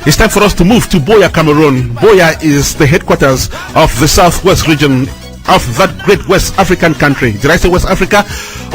It's time for us to move to Buea, Cameroon. Buea is the headquarters of the southwest region of that great West African country. Did I say West Africa?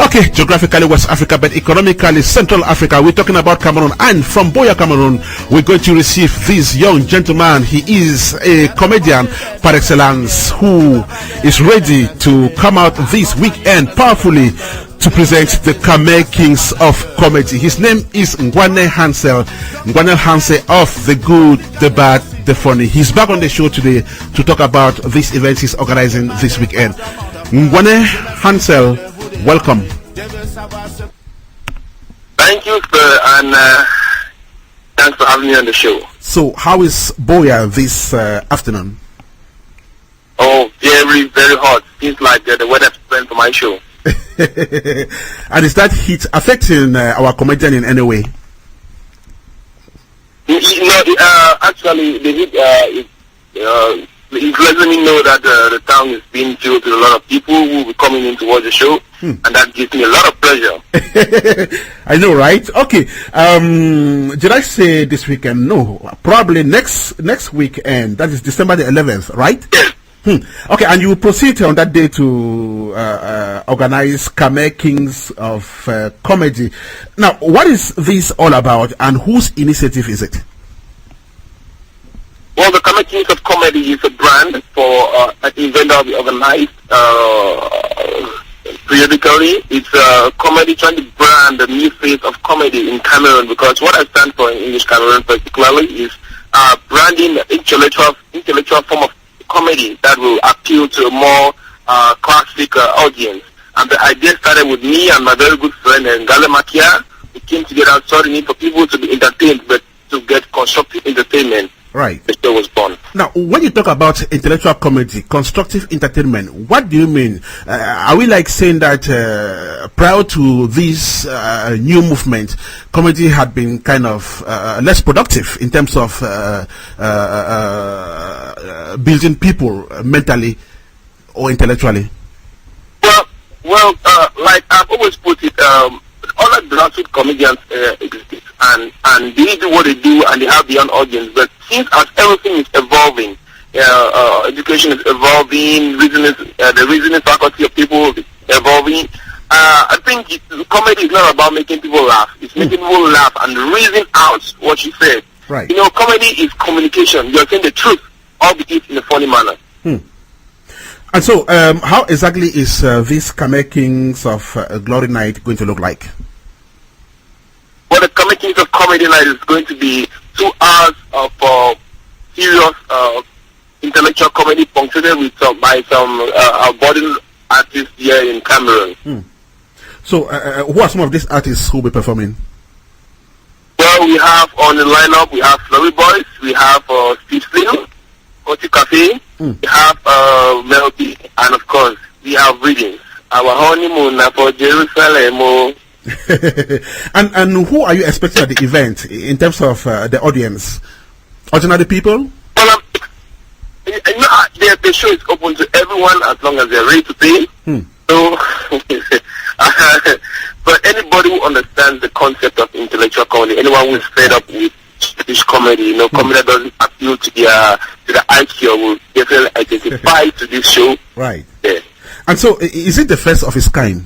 Okay, geographically West Africa, but economically Central Africa. We're talking about Cameroon, and from Buea, Cameroon, we're going to receive this young gentleman. He is a comedian par excellence who is ready to come out this weekend powerfully to present the Khmer Kings of Comedy. His name is Ngwane Hansel. Ngwane Hansel of the good, the bad, the funny. He's back on the show today to talk about this event he's organizing this weekend. Ngwane Hansel, welcome. Thank you, sir, and thanks for having me on the show. So, how is Buea this afternoon? Oh, very, very hot. Seems like the weather's planned for my show. And is that heat affecting our comedian in any way? Actually, the heat is letting me know that the town is being filled with a lot of people who will be coming in to watch the show, and that gives me a lot of pleasure. I know, right? Okay. Did I say this weekend? No, probably next weekend. That is December the 11th, right? Yes. Okay, and you will proceed on that day to organize Khmer Kings of Comedy. Now, what is this all about, and whose initiative is it? Well, the Khmer Kings of Comedy is a brand for an event that will be organized periodically. It's comedy trying to brand the new face of comedy in Cameroon, because what I stand for in English Cameroon particularly is branding the intellectual form of comedy that will appeal to a more classic audience. And the idea started with me and my very good friend Ngale Makia. We came together and saw the need for people to be entertained, but to get constructive entertainment. Right. The show was born. Now, when you talk about intellectual comedy, constructive entertainment, what do you mean? Are we like saying that prior to this new movement, comedy had been kind of less productive in terms of building people mentally or intellectually? Well, like I've always put it, all the grassroots comedians exist, and they do what they do, and they have their own audience. But since as everything is evolving, education is evolving, the reasoning faculty of people is evolving. I think comedy is not about making people laugh. It's making people laugh and reason out what you said. Right. You know, comedy is communication. You're saying the truth, albeit in a funny manner. And so, how exactly is this Khmer Kings of Glory Night going to look like? Well, the Khmer Kings of Comedy Night is going to be 2 hours of serious intellectual comedy punctuated with by some budding artists here in Cameroon. So, who are some of these artists who will be performing? Well, we have on the lineup, we have Flurry Boys, we have Steve Slim, Oti Cafe, we have Melody, and of course, we have readings. Our honeymoon for Jerusalem. And who are you expecting at the event in terms of the audience? Ordinary people? Well, the show is open to everyone as long as they're ready to pay. So, but anybody who understands the concept of intellectual comedy, anyone who is fed up with British comedy, comedy that doesn't appeal to the IQ, will definitely identify to this show. Right. Yeah. And so, is it the first of its kind?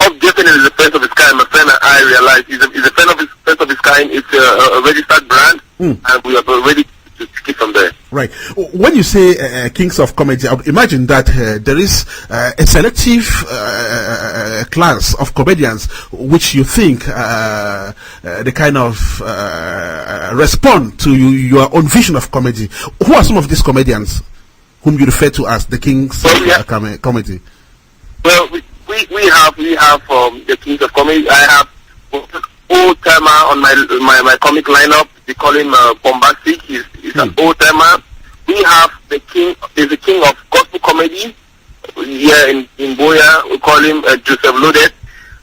Oh, definitely the first of its kind. My friend and I realized it's a first of its kind. It's a registered brand, and we are ready to take it from there. Right. When you say Kings of Comedy, I would imagine that there is a selective class of comedians which you think they kind of respond to your own vision of comedy. Who are some of these comedians whom you refer to as the Kings of Comedy? Well, we have the Kings of Comedy. I have old timer on my comic lineup. We call him Bombastic. He's an old timer. We have the king of gospel comedy here in Buea. We call him Joseph Loaded,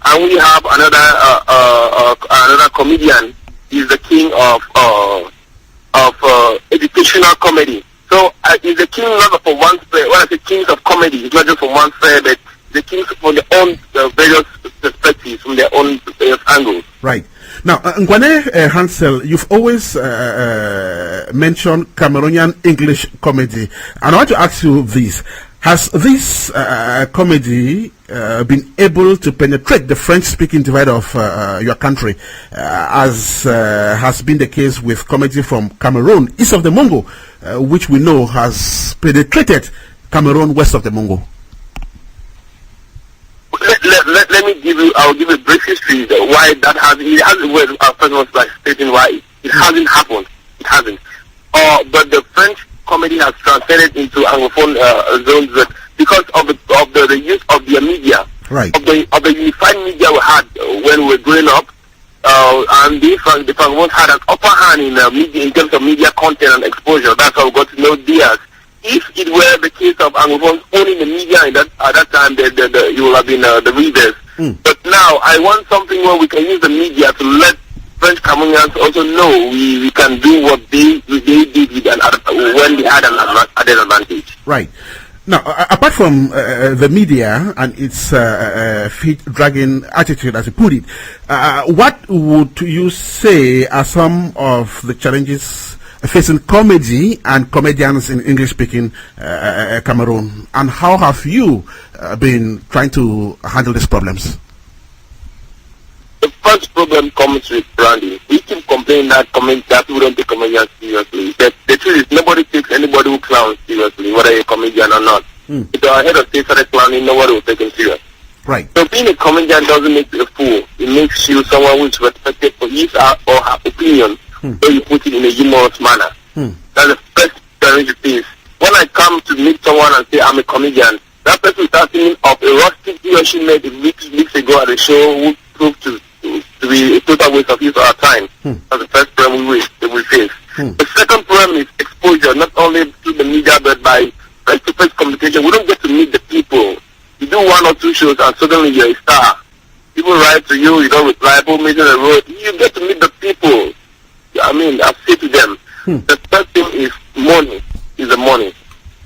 and we have another comedian. He's the king of educational comedy. So he's the king not for one sphere. When I say kings of comedy, it's not just from one sphere, but the kings from their own various perspectives, from their own various angles. Right. Now, Ngwane Hansel, you've always mentioned Cameroonian English comedy, and I want to ask you this. Has this comedy been able to penetrate the French-speaking divide of your country, as has been the case with comedy from Cameroon, east of the Mongo, which we know has penetrated Cameroon, west of the Mongo? Let me give you. I'll give a brief history why that hasn't. It hasn't. Well, first was like stating why it hasn't happened. It hasn't. But the French comedy has transcended into Anglophone zones because of the use of the media, right? Of the unified media we had when we were growing up, and the Francophones had an upper hand in media in terms of media content and exposure. That's how we got to know theirs. If it were the case of Anglophones owning the media at that time, you will have been the readers. But now I want something where we can use the media to let French Cameroonians also know we can do what they did with when they had an added advantage. Right. Now, apart from the media and its feet-dragging attitude, as you put it, what would you say are some of the challenges facing comedy and comedians in English-speaking Cameroon, and how have you been trying to handle these problems? The first problem comes with branding. We keep complaining that we don't take comedians seriously. But the truth is, nobody takes anybody who clowns seriously, whether you're a comedian or not. If our head of state started clowning, nobody will take him serious. Right. So being a comedian doesn't make you a fool. It makes you someone who is respected for his or her opinion. So you put it in a humorous manner. That's the first challenge you face. When I come to meet someone and say I'm a comedian, that person starts thinking of a rustic he or she made weeks ago at a show who proved to be a total waste of his or our time. That's the first problem we face. The second problem is exposure, not only to the media but by face-to-face communication. We don't get to meet the people. You do one or two shows and suddenly you're a star. People write to you, you don't reply, people meet on the road. You get to meet the people. I mean, I say to them, the third thing is money. Is the money.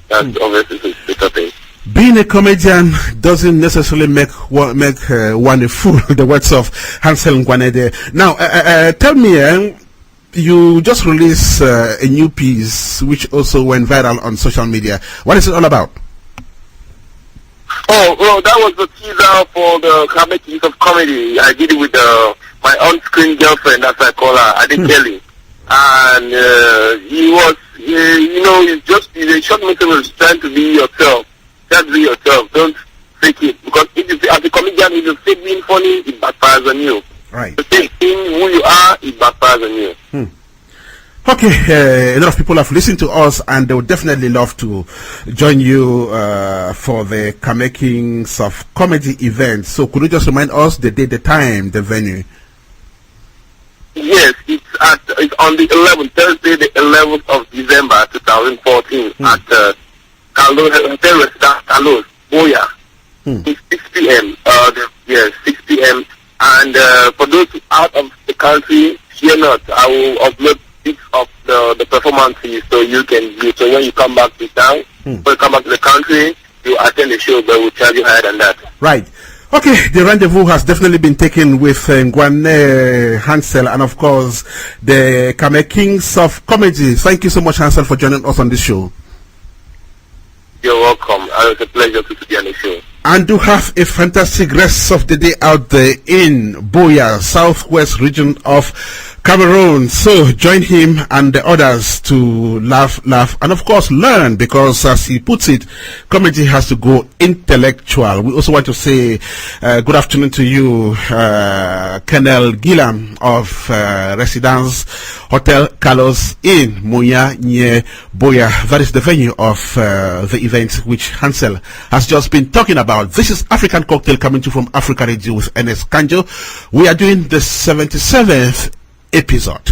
That's obviously the thing. Being a comedian doesn't necessarily make one a fool. The words of Hansel Ngwane. Now, tell me, you just released a new piece which also went viral on social media. What is it all about? Oh, well, that was the teaser for the Cameroon of comedy. I did it with my on-screen girlfriend, as I call her, Adi Kelly. And he was, he's a short message was trying to be yourself. Just be yourself. Don't fake it. Because as a comedian, if you fake being funny, it backfires on you. Right. The fake being who you are, it backfires on you. Okay, a lot of people have listened to us and they would definitely love to join you for the Cameroons of Comedy event. So could you just remind us the date, the time, the venue? Yes, it's on the 11th, Thursday, the 11th of December 2014 at Hotel Restaurant Carlos, Boya. It's 6 p.m. 6 p.m. And for those out of the country, fear not, I will upload pics of the performances so you can view. So when you come back to town, when you come back to the country, you attend the show, but we'll charge you higher than that. Right. Okay, the rendezvous has definitely been taken with Ngwane Hansel and of course the Cameroons of Comedy. Thank you so much, Hansel, for joining us on this show. You're welcome. It was a pleasure to be on the show. And do have a fantastic rest of the day out there in Boya, southwest region of Cameroon. So join him and the others to laugh, and of course learn, because as he puts it, comedy has to go intellectual. We also want to say good afternoon to you, Colonel Gillam of Residence Hotel Carlos in Moya near Boya. That is the venue of the event which Hansel has just been talking about. This is African Cocktail coming to you from Africa Radio with Ernest Kanjo. We are doing the 77th episode.